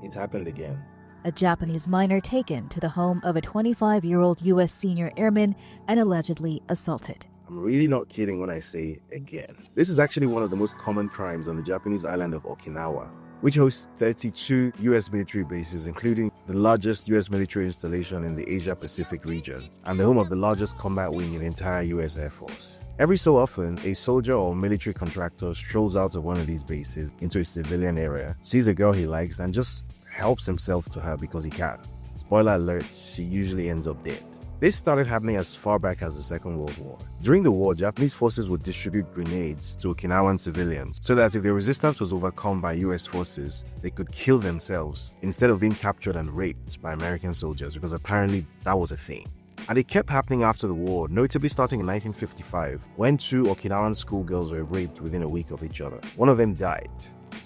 it happened again. A Japanese miner taken to the home of a 25-year-old U.S. senior airman and allegedly assaulted. I'm really not kidding when I say again. This is actually one of the most common crimes on the Japanese island of Okinawa, which hosts 32 U.S. military bases, including the largest U.S. military installation in the Asia-Pacific region and the home of the largest combat wing in the entire U.S. Air Force. Every so often, a soldier or military contractor strolls out of one of these bases into a civilian area, sees a girl he likes, and just helps himself to her because he can. Spoiler alert, she usually ends up dead. This started happening as far back as the Second World War. During the war, Japanese forces would distribute grenades to Okinawan civilians so that if the resistance was overcome by US forces, they could kill themselves instead of being captured and raped by American soldiers, because apparently that was a thing. And it kept happening after the war, notably starting in 1955, when 2 Okinawan schoolgirls were raped within a week of each other. One of them died.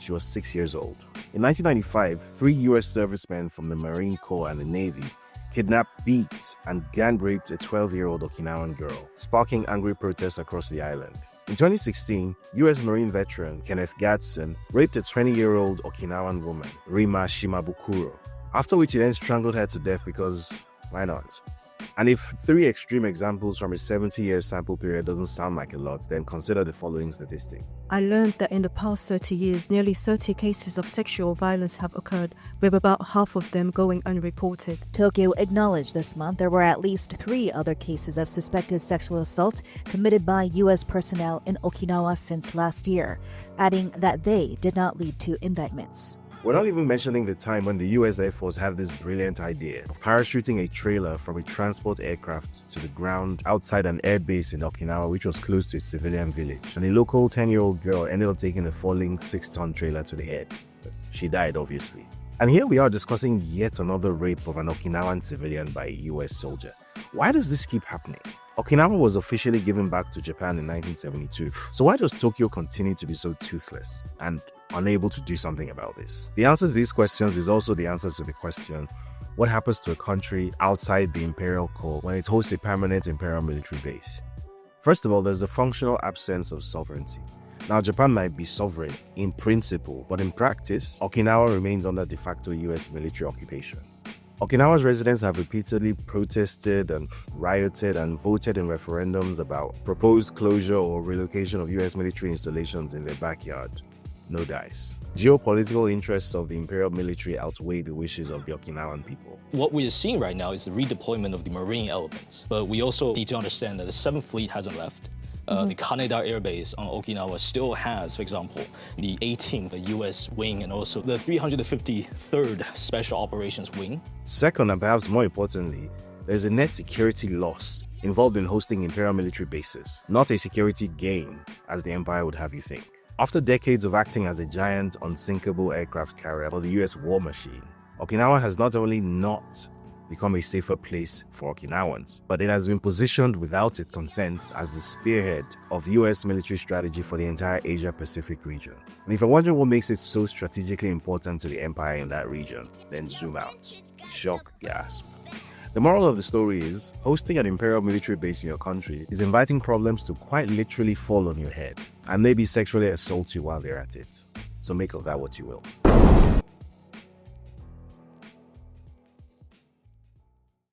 She was 6 years old. In 1995, 3 US servicemen from the Marine Corps and the Navy kidnapped, beat, and gang raped a 12-year-old Okinawan girl, sparking angry protests across the island. In 2016, US Marine veteran Kenneth Gadsden raped a 20-year-old Okinawan woman, Rima Shimabukuro, after which he then strangled her to death because why not? And if 3 extreme examples from a 70-year sample period doesn't sound like a lot, then consider the following statistic. I learned that in the past 30 years, nearly 30 cases of sexual violence have occurred, with about half of them going unreported. Tokyo acknowledged this month there were at least 3 other cases of suspected sexual assault committed by U.S. personnel in Okinawa since last year, adding that they did not lead to indictments. We're not even mentioning the time when the US Air Force had this brilliant idea of parachuting a trailer from a transport aircraft to the ground outside an air base in Okinawa, which was close to a civilian village. And a local 10-year-old girl ended up taking a falling 6-ton trailer to the head. She died, obviously. And here we are discussing yet another rape of an Okinawan civilian by a US soldier. Why does this keep happening? Okinawa was officially given back to Japan in 1972, so why does Tokyo continue to be so toothless and unable to do something about this? The answer to these questions is also the answer to the question, what happens to a country outside the imperial core when it hosts a permanent imperial military base? First of all, there's a functional absence of sovereignty. Now, Japan might be sovereign in principle, but in practice, Okinawa remains under de facto US military occupation. Okinawa's residents have repeatedly protested and rioted and voted in referendums about proposed closure or relocation of US military installations in their backyard. No dice. Geopolitical interests of the imperial military outweigh the wishes of the Okinawan people. What we are seeing right now is the redeployment of the marine elements. But we also need to understand that the 7th Fleet hasn't left. The Kaneda Air Base on Okinawa still has, for example, the 18th U.S. Wing and also the 353rd Special Operations Wing. Second, and perhaps more importantly, there's a net security loss involved in hosting imperial military bases, not a security gain, as the empire would have you think. After decades of acting as a giant, unsinkable aircraft carrier for the US war machine, Okinawa has not only not become a safer place for Okinawans, but it has been positioned without its consent as the spearhead of US military strategy for the entire Asia-Pacific region. And if you're wondering what makes it so strategically important to the empire in that region, then zoom out. Shock, gasp. The moral of the story is, hosting an imperial military base in your country is inviting problems to quite literally fall on your head and maybe sexually assault you while they're at it. So make of that what you will.